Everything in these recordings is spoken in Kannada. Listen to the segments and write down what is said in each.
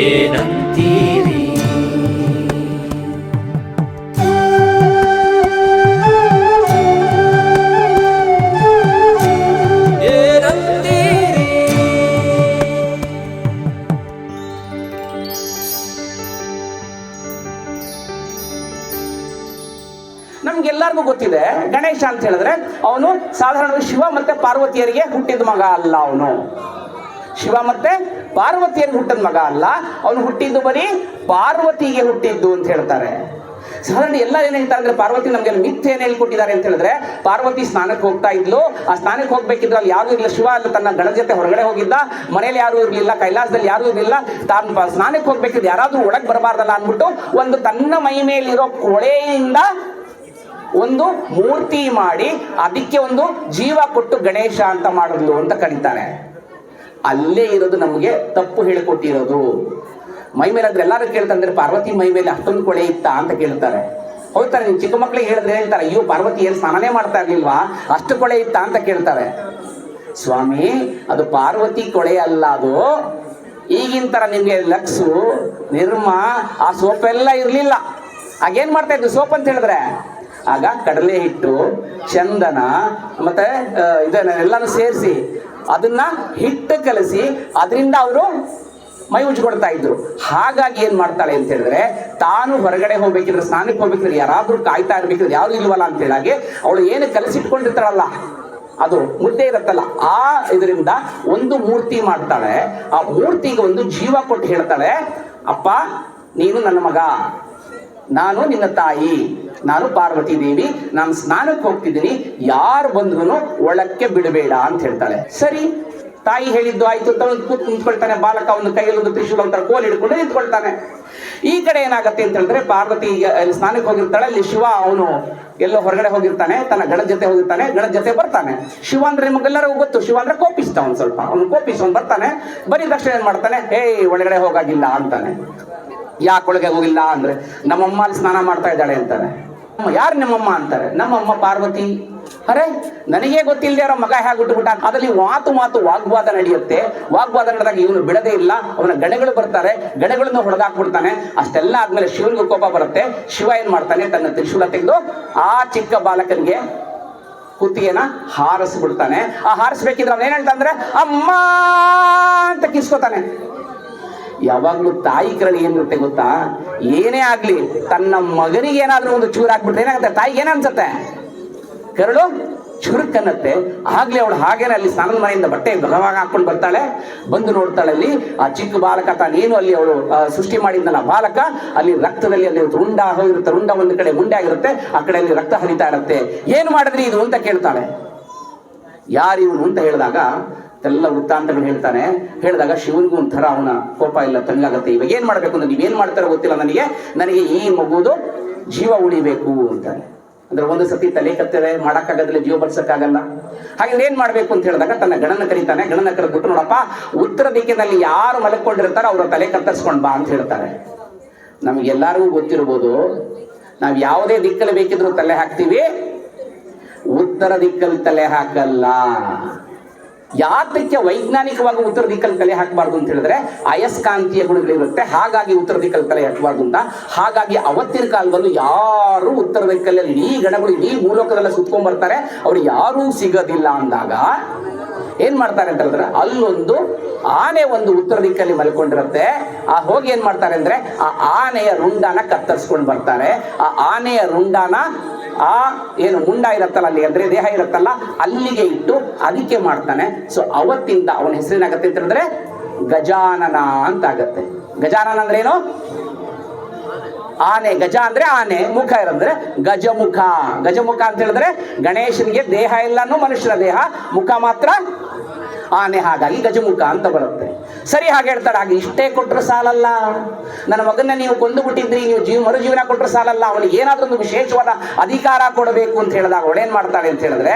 ಏನಂತೀರಿ? ನಮ್ಗೆಲ್ಲರಿಗೂ ಗೊತ್ತಿದೆ, ಗಣೇಶ ಅಂತ ಹೇಳಿದ್ರೆ ಅವನು ಸಾಧಾರಣವಾಗಿ ಶಿವ ಮತ್ತೆ ಪಾರ್ವತಿಯರಿಗೆ ಹುಟ್ಟಿದ ಮಗ ಅಲ್ಲ. ಅವನು ಶಿವ ಮತ್ತೆ ಪಾರ್ವತಿಯರಿಗೆ ಹುಟ್ಟಿದ ಮಗ ಅಲ್ಲ, ಅವನು ಹುಟ್ಟಿದ್ದು ಬರೀ ಪಾರ್ವತಿಗೆ ಹುಟ್ಟಿದ್ದು ಅಂತ ಹೇಳ್ತಾರೆ. ಸಾಧಾರಣ ಎಲ್ಲ ಏನ್ ಹೇಳ್ತಾರೆ ಅಂದ್ರೆ, ಪಾರ್ವತಿ ನಮ್ಗೆ ಮಿಥ್ಯೆ ಏನ್ ಹೇಳ್ಕೊಟ್ಟಿದ್ದಾರೆ ಅಂತ ಹೇಳಿದ್ರೆ, ಪಾರ್ವತಿ ಸ್ನಾನಕ್ಕೆ ಹೋಗ್ತಾ ಇದ್ಲು. ಆ ಸ್ನಾನಕ್ಕೆ ಹೋಗ್ಬೇಕಿದ್ರೆ ಅಲ್ಲಿ ಯಾರು ಇರಲಿಲ್ಲ. ಶಿವ ಅಲ್ಲಿ ತನ್ನ ಗಣದ ಜೊತೆ ಹೊರಗಡೆ ಹೋಗಿದ್ದ, ಮನೇಲಿ ಯಾರು ಇರ್ಲಿಲ್ಲ, ಕೈಲಾಸದಲ್ಲಿ ಯಾರು ಇರ್ಲಿಲ್ಲ. ತಾನು ಸ್ನಾನಕ್ಕೆ ಹೋಗ್ಬೇಕಿದ್ರೆ ಯಾರಾದ್ರೂ ಒಳಗೆ ಬರಬಾರ್ದಲ್ಲ ಅಂದ್ಬಿಟ್ಟು ಒಂದು ತನ್ನ ಮೈ ಮೇಲಿರೋ ಕೊಳೆಯಿಂದ ಒಂದು ಮೂರ್ತಿ ಮಾಡಿ ಅದಕ್ಕೆ ಒಂದು ಜೀವ ಕೊಟ್ಟು ಗಣೇಶ ಅಂತ ಮಾಡಿದ್ಲು ಅಂತ ಕರೀತಾರೆ. ಅಲ್ಲೇ ಇರೋದು ನಮಗೆ ತಪ್ಪು ಹೇಳಿಕೊಟ್ಟಿರೋದು. ಮೈ ಮೇಲೆ ಆದ್ರೆ ಎಲ್ಲರೂ ಕೇಳ್ತಂದ್ರೆ, ಪಾರ್ವತಿ ಮೈ ಮೇಲೆ ಅಷ್ಟೊಂದು ಕೊಳೆ ಇತ್ತಾ ಅಂತ ಕೇಳ್ತಾರೆ. ಹೋಗ್ತಾರೆ, ನೀವು ಚಿಕ್ಕ ಮಕ್ಕಳಿಗೆ ಹೇಳಿದ್ರೆ ಹೇಳ್ತಾರೆ, ಅಯ್ಯೋ ಪಾರ್ವತಿ ಏನು ಸ್ನಾನನೇ ಮಾಡ್ತಾ ಇರ್ಲಿಲ್ವಾ, ಅಷ್ಟು ಕೊಳೆ ಇತ್ತಾ ಅಂತ ಕೇಳ್ತಾರೆ. ಸ್ವಾಮಿ, ಅದು ಪಾರ್ವತಿ ಕೊಳೆ ಅಲ್ಲ, ಅದು ಈಗಿನ ತರ ನಿಮ್ಗೆ ಲಕ್ಸು ನಿರ್ಮ ಆ ಸೋಪೆಲ್ಲ ಇರ್ಲಿಲ್ಲ. ಆಗೇನ್ ಮಾಡ್ತಾ ಇದ್ರು ಸೋಪ್ ಅಂತ ಹೇಳಿದ್ರೆ, ಆಗ ಕಡಲೆ ಹಿಟ್ಟು, ಚಂದನ ಮತ್ತೆ ಇದನ್ನೆಲ್ಲಾನು ಸೇರಿಸಿ ಅದನ್ನ ಹಿಟ್ಟು ಕಲಸಿ ಅದರಿಂದ ಅವರು ಮೈ ಉಜ್ಕೊಳ್ತಾ ಇದ್ರು. ಹಾಗಾಗಿ ಏನ್ ಮಾಡ್ತಾಳೆ ಅಂತ ಹೇಳಿದ್ರೆ, ತಾನು ಹೊರಗಡೆ ಹೋಗ್ಬೇಕಿದ್ರೆ, ಸ್ನಾನಕ್ಕೆ ಹೋಗ್ಬೇಕಿದ್ರೆ ಯಾರಾದ್ರೂ ಕಾಯ್ತಾ ಇರ್ಬೇಕಿದ್ರೆ ಯಾರು ಇಲ್ವಲ್ಲ ಅಂತ ಹೇಳಾಗೆ ಅವಳು ಏನು ಕಲಸಿಟ್ಕೊಂಡಿರ್ತಾಳಲ್ಲ, ಅದು ಮುದ್ದೆ ಇರುತ್ತಲ್ಲ, ಆ ಇದರಿಂದ ಒಂದು ಮೂರ್ತಿ ಮಾಡ್ತಾಳೆ. ಆ ಮೂರ್ತಿಗೆ ಒಂದು ಜೀವ ಕೊಟ್ಟು ಹೇಳ್ತಾಳೆ, ಅಪ್ಪ ನೀನು ನನ್ನ ಮಗ, ನಾನು ನಿನ್ನ ತಾಯಿ, ನಾನು ಪಾರ್ವತಿ ದೇವಿ, ನಾನು ಸ್ನಾನಕ್ಕೆ ಹೋಗ್ತಿದ್ದೀನಿ, ಯಾರು ಬಂದ್ರು ಒಳಕ್ಕೆ ಬಿಡಬೇಡ ಅಂತ ಹೇಳ್ತಾಳೆ. ಸರಿ, ತಾಯಿ ಹೇಳಿದ್ದು ಆಯ್ತು ಅಂತ ಕೂತ್ ನಿಂತ್ಕೊಳ್ತಾನೆ. ಬಾಲಕ ಒಂದು ಕೈಯಲ್ಲಿ ಒಂದು ತ್ರಿಶೂಲ ಅಂತ ಕೋಲ್ ಹಿಡ್ಕೊಂಡು ನಿಂತ್ಕೊಳ್ತಾನೆ. ಈ ಕಡೆ ಏನಾಗತ್ತೆ ಅಂತ ಹೇಳಿದ್ರೆ, ಪಾರ್ವತಿ ಸ್ನಾನಕ್ಕೆ ಹೋಗಿರ್ತಾಳೆ, ಅಲ್ಲಿ ಶಿವ ಅವನು ಎಲ್ಲೋ ಹೊರಗಡೆ ಹೋಗಿರ್ತಾನೆ, ತನ್ನ ಗಣದ ಜೊತೆ ಹೋಗಿರ್ತಾನೆ, ಗಣದ ಜೊತೆ ಬರ್ತಾನೆ. ಶಿವ ಅಂದ್ರೆ ನಿಮಗೆಲ್ಲರಿಗೂ ಗೊತ್ತು, ಶಿವ ಅಂದ್ರೆ ಕೋಪಿಸ್ತ, ಅವ್ನು ಸ್ವಲ್ಪ ಅವ್ನು ಕೋಪಿಸ್ಕೊಂಡು ಬರ್ತಾನೆ. ಬರೀ ತಕ್ಷಣ ಏನ್ ಮಾಡ್ತಾನೆ, ಒಳಗಡೆ ಹೋಗಾಗಿಲ್ಲ ಅಂತಾನೆ. ಯಾಕೊಳಗೆ ಹೋಗಿಲ್ಲ ಅಂದ್ರೆ, ನಮ್ಮಮ್ಮ ಅಲ್ಲಿ ಸ್ನಾನ ಮಾಡ್ತಾ ಇದ್ದಾಳೆ ಅಂತಾನೆ. ಯಾರು ನಿಮ್ಮಮ್ಮ ಅಂತಾರೆ, ನಮ್ಮಮ್ಮ ಪಾರ್ವತಿ. ಅರೆ, ನನಗೇ ಗೊತ್ತಿಲ್ಲದೆ ಅವರ ಮಗ ಹೇಗೆ ಹುಟ್ಟುಬಿಟ್ಟ. ಅದರಲ್ಲಿ ಮಾತು ವಾಗ್ವಾದ ನಡೆಯುತ್ತೆ. ವಾಗ್ವಾದ ನಡೆದಾಗ ಇವನು ಬಿಡದೇ ಇಲ್ಲ, ಅವನ ಗಣಗಳು ಬರ್ತಾರೆ, ಗಣಗಳನ್ನು ಹೊಡೆದಾಕ್ಬಿಡ್ತಾನೆ. ಅಷ್ಟೆಲ್ಲ ಆದ್ಮೇಲೆ ಶಿವನಿಗೆ ಕೋಪ ಬರುತ್ತೆ. ಶಿವ ಏನ್ ಮಾಡ್ತಾನೆ, ತನ್ನ ತ್ರಿಶೂಲ ತೆಗೆದು ಆ ಚಿಕ್ಕ ಬಾಲಕನಿಗೆ ಕುತ್ತಿಗೆನ ಹಾರಿಸ್ಬಿಡ್ತಾನೆ. ಆ ಹಾರಿಸ್ಬೇಕಿದ್ರೆ ಅವನೇನ್ ಹೇಳ್ತಾನೆ, ಅಮ್ಮ ಅಂತ ಕಿಸ್ಕೋತಾನೆ. ಯಾವಾಗ್ಲೂ ತಾಯಿ ಕರಳಿ ಏನಿರುತ್ತೆ ಗೊತ್ತಾ, ಏನೇ ಆಗ್ಲಿ ತನ್ನ ಮಗನಿಗೆ ಏನಾದ್ರೂ ಒಂದು ಚೂರು ಹಾಕ್ಬಿಟ್ರೆ ಏನಾಗುತ್ತೆ, ತಾಯಿಗೆ ಏನನ್ಸುತ್ತೆ, ಕರಳು ಚುರುಕನ್ನತ್ತೆ. ಆಗ್ಲೇ ಅವಳು ಹಾಗೇನೆ ಅಲ್ಲಿ ಸ್ನಾನದ ಮನೆಯಿಂದ ಬಟ್ಟೆ ಬಲವಾಗ ಹಾಕೊಂಡು ಬರ್ತಾಳೆ. ಬಂದು ನೋಡ್ತಾಳೆ, ಅಲ್ಲಿ ಆ ಚಿಕ್ಕ ಬಾಲಕ ತಾನೇನು ಅಲ್ಲಿ ಅವಳು ಸೃಷ್ಟಿ ಮಾಡಿದ್ನಲ್ಲ ಬಾಲಕ, ಅಲ್ಲಿ ರಕ್ತದಲ್ಲಿ ಅಲ್ಲಿ ರುಂಡ ಹೋಗಿರುತ್ತೆ. ರುಂಡ ಒಂದು ಕಡೆ ಮುಂಡೆ ಆಗಿರುತ್ತೆ, ಆ ಕಡೆ ಅಲ್ಲಿ ರಕ್ತ ಹರಿತಾ ಇರುತ್ತೆ. ಏನು ಮಾಡಿದ್ರಿ ಇದು ಅಂತ ಕೇಳ್ತಾಳೆ. ಯಾರು ಇವನು ಅಂತ ಹೇಳಿದಾಗ ಎಲ್ಲ ವೃತ್ತಾಂತಗಳು ಹೇಳ್ತಾನೆ. ಹೇಳಿದಾಗ ಶಿವನಿಗೂ ಒಂಥರ ಅವನ ಕೋಪ ಇಲ್ಲ, ತಂಗಾಗತ್ತೆ. ಇವಾಗ ಏನ್ ಮಾಡ್ಬೇಕು ಅಂದ್ರೆ, ನೀವೇನ್ ಮಾಡ್ತಾರೋ ಗೊತ್ತಿಲ್ಲ ನನಗೆ ಈ ಮಗುದು ಜೀವ ಉಳಿಬೇಕು ಅಂತಾನೆ. ಅಂದ್ರೆ ಒಂದು ಸತಿ ತಲೆ ಕತ್ತಲೆ ಮಾಡಕ್ಕಾಗದಿಲ್ಲ, ಜೀವ ಬರ್ಸಕ್ಕಾಗಲ್ಲ. ಹಾಗೆ ಏನ್ ಮಾಡ್ಬೇಕು ಅಂತ ಹೇಳಿದಾಗ ತನ್ನ ಗಣನ ಕರೀತಾನೆ. ಗಣನ ಕರೆದ್ಬಿಟ್ಟು, ನೋಡಪ್ಪ, ಉತ್ತರ ದಿಕ್ಕಿನಲ್ಲಿ ಯಾರು ಮಲಕೊಂಡಿರ್ತಾರೋ ಅವ್ರ ತಲೆ ಕತ್ತರಿಸ್ಕೊಂಡ್ ಬಾ ಅಂತ ಹೇಳ್ತಾರೆ. ನಮ್ಗೆಲ್ಲರಿಗೂ ಗೊತ್ತಿರ್ಬೋದು, ನಾವ್ ಯಾವುದೇ ದಿಕ್ಕಲ್ಲಿ ಬೇಕಿದ್ರು ತಲೆ ಹಾಕ್ತಿವಿ, ಉತ್ತರ ದಿಕ್ಕಲ್ಲಿ ತಲೆ ಹಾಕಲ್ಲ. ಯಾತಕ್ಕೆ ವೈಜ್ಞಾನಿಕವಾಗಿ ಉತ್ತರ ದಿಕ್ಕಲ್ಲಿ ತಲೆ ಹಾಕಬಾರ್ದು ಅಂತ ಹೇಳಿದ್ರೆ, ಅಯಸ್ಕಾಂತೀಯ ಗುಣಗಳಿರುತ್ತೆ, ಹಾಗಾಗಿ ಉತ್ತರ ದಿಕ್ಕಲ್ಲಿ ತಲೆ ಹಾಕಬಾರ್ದು ಅಂತ. ಹಾಗಾಗಿ ಅವತ್ತಿನ ಕಾಲದಲ್ಲೂ ಯಾರು ಉತ್ತರ ದಿಕ್ಕಲ್ಲಿ ಇಡೀ ಗಣಗಳು ಇಡೀ ಭೂಲೋಕದಲ್ಲ ಸುತ್ಕೊಂಡ್ ಬರ್ತಾರೆ, ಅವ್ರು ಯಾರೂ ಸಿಗೋದಿಲ್ಲ ಅಂದಾಗ ಏನ್ ಮಾಡ್ತಾರೆ ಅಂತ ಹೇಳಿದ್ರೆ, ಅಲ್ಲೊಂದು ಆನೆ ಒಂದು ಉತ್ತರ ದಿಕ್ಕಲ್ಲಿ ಮಲ್ಕೊಂಡಿರುತ್ತೆ. ಆ ಹೋಗಿ ಏನ್ ಮಾಡ್ತಾರೆ ಅಂದ್ರೆ, ಆ ಆನೆಯ ರುಂಡನ ಕತ್ತರಿಸ್ಕೊಂಡು ಬರ್ತಾರೆ. ಆ ಆನೆಯ ರುಂಡನ ಆ ಏನು ಮುಂಡ ಇರತ್ತಲ್ಲ, ಅಲ್ಲಿ ಅಂದ್ರೆ ದೇಹ ಇರತ್ತಲ್ಲ, ಅಲ್ಲಿಗೆ ಇಟ್ಟು ಅದಕ್ಕೆ ಮಾಡ್ತಾನೆ. ಸೊ ಅವತ್ತಿಂದ ಅವನ ಹೆಸರೇನಾಗತ್ತೆ ಅಂತ ಹೇಳಿದ್ರೆ ಗಜಾನನ ಅಂತ ಆಗತ್ತೆ. ಗಜಾನನ ಅಂದ್ರೆ ಏನು, ಆನೆ. ಗಜ ಅಂದ್ರೆ ಆನೆ, ಮುಖ ಇರಂದ್ರೆ ಗಜಮುಖ. ಗಜಮುಖ ಅಂತ ಹೇಳಿದ್ರೆ ಗಣೇಶನಿಗೆ ದೇಹ ಎಲ್ಲಾನು ಮನುಷ್ಯನ ದೇಹ, ಮುಖ ಮಾತ್ರ ಆನೆ, ಹಾಗಾಗಿ ಗಜಮುಖ ಅಂತ ಬರುತ್ತೆ. ಸರಿ, ಹಾಗೆ ಹೇಳ್ತಾಳೆ. ಹಾಗೆ ಇಷ್ಟೇ ಕೊಟ್ಟರು ಸಾಲಲ್ಲ, ನನ್ನ ಮಗನ್ನ ನೀವು ಕೊಂದು ಬಿಟ್ಟಿದ್ರಿ, ನೀವು ಮರುಜೀವನ ಕೊಟ್ಟರು ಸಾಲಲ್ಲ, ಅವನಿಗೆ ಏನಾದ್ರೂ ಒಂದು ವಿಶೇಷವಾದ ಅಧಿಕಾರ ಕೊಡಬೇಕು ಅಂತ ಹೇಳಿದಾಗ ಅವಳೇನ್ ಮಾಡ್ತಾಳೆ ಅಂತ ಹೇಳಿದ್ರೆ,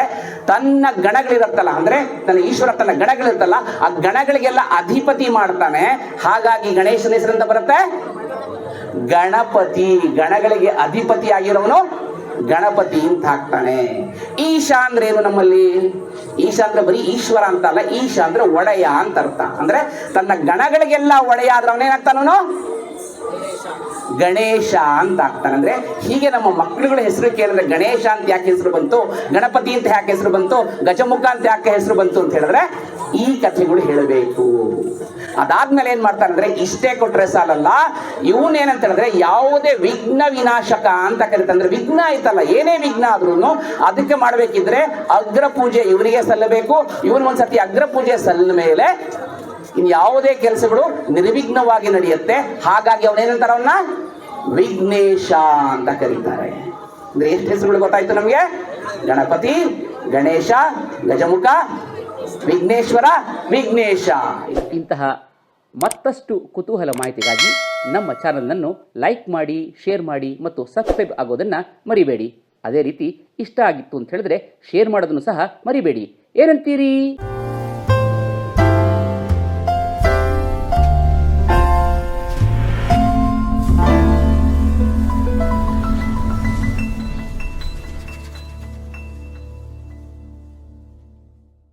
ತನ್ನ ಗಣಗಳಿರತ್ತಲ್ಲ, ಅಂದ್ರೆ ತನ್ನ ಈಶ್ವರ ತನ್ನ ಗಣಗಳಿರುತ್ತಲ್ಲ, ಆ ಗಣಗಳಿಗೆಲ್ಲ ಅಧಿಪತಿ ಮಾಡ್ತಾನೆ. ಹಾಗಾಗಿ ಗಣೇಶನ ಹೆಸರಿಂದ ಬರುತ್ತೆ ಗಣಪತಿ. ಗಣಗಳಿಗೆ ಅಧಿಪತಿ ಆಗಿರೋನು ಗಣಪತಿ ಅಂತ ಹಾಕ್ತಾನೆ. ಈಶಾ ಅಂದ್ರೆ ಏನು ನಮ್ಮಲ್ಲಿ? ಈಶಾ ಅಂದ್ರೆ ಬರೀ ಈಶ್ವರ ಅಂತ ಅಲ್ಲ, ಈಶಾ ಅಂದ್ರೆ ಒಡೆಯ ಅಂತ ಅರ್ಥ. ಅಂದ್ರೆ ತನ್ನ ಗಣಗಳಿಗೆಲ್ಲ ಒಡೆಯ ಆದ್ರೆ ಅವನೇನಾಗ್ತಾನೋ ಗಣೇಶ ಅಂತ ಆಗ್ತಾನೆ. ಅಂದ್ರೆ ಹೀಗೆ ನಮ್ಮ ಮಕ್ಕಳುಗಳ ಹೆಸರು ಕೇಳಿದ್ರೆ ಗಣೇಶ ಅಂತ ಯಾಕೆ ಹೆಸರು ಬಂತು, ಗಣಪತಿ ಅಂತ ಯಾಕೆ ಹೆಸರು ಬಂತು, ಗಜಮುಖ ಅಂತ ಯಾಕೆ ಹೆಸರು ಬಂತು ಅಂತ ಹೇಳಿದ್ರೆ ಈ ಕಥೆಗಳು ಹೇಳಬೇಕು. ಅದಾದ್ಮೇಲೆ ಏನ್ ಮಾಡ್ತಾನೆ ಅಂದ್ರೆ ಇಷ್ಟೇ ಕೊಟ್ರೆ ಸಾಲಲ್ಲ, ಇವನೇನಂತ ಹೇಳಿದ್ರೆ ಯಾವುದೇ ವಿಘ್ನ ವಿನಾಶಕ ಅಂತ ಕರೀತಾರೆ. ಅಂದ್ರೆ ವಿಘ್ನ ಆಯ್ತಲ್ಲ, ಏನೇ ವಿಘ್ನ ಆದ್ರೂ ಅದಕ್ಕೆ ಮಾಡ್ಬೇಕಿದ್ರೆ ಅಗ್ರ ಪೂಜೆ ಇವರಿಗೆ ಸಲ್ಲಬೇಕು. ಇವನ್ ಒಂದ್ಸತಿ ಅಗ್ರ ಪೂಜೆ ಸಲ್ಲ ಮೇಲೆ ಇನ್ ಯಾವುದೇ ಕೆಲಸಗಳು ನಿರ್ವಿಘ್ನವಾಗಿ ನಡೆಯುತ್ತೆ. ಹಾಗಾಗಿ ಅವನೇನಂತಾರ ಅವನ್ನ ವಿಘ್ನೇಶ ಅಂತ ಕರೀತಾರೆ. ಅಂದ್ರೆ ಎಷ್ಟು ಹೆಸರುಗಳು ಗೊತ್ತಾಯ್ತು ನಮಗೆ? ಗಣಪತಿ, ಗಣೇಶ, ಗಜಮುಖ, ವಿಘ್ನೇಶ್ವರ, ವಿಘ್ನೇಶ. ಇಂತಹ ಮತ್ತಷ್ಟು ಕುತೂಹಲ ಮಾಹಿತಿಗಾಗಿ ನಮ್ಮ ಚಾನಲನ್ನು ಲೈಕ್ ಮಾಡಿ, ಶೇರ್ ಮಾಡಿ ಮತ್ತು ಸಬ್ಸ್ಕ್ರೈಬ್ ಆಗೋದನ್ನು ಮರಿಬೇಡಿ. ಅದೇ ರೀತಿ ಇಷ್ಟ ಆಗಿತ್ತು ಅಂತ ಹೇಳಿದ್ರೆ ಶೇರ್ ಮಾಡೋದನ್ನು ಸಹ ಮರಿಬೇಡಿ. ಏನಂತೀರಿ?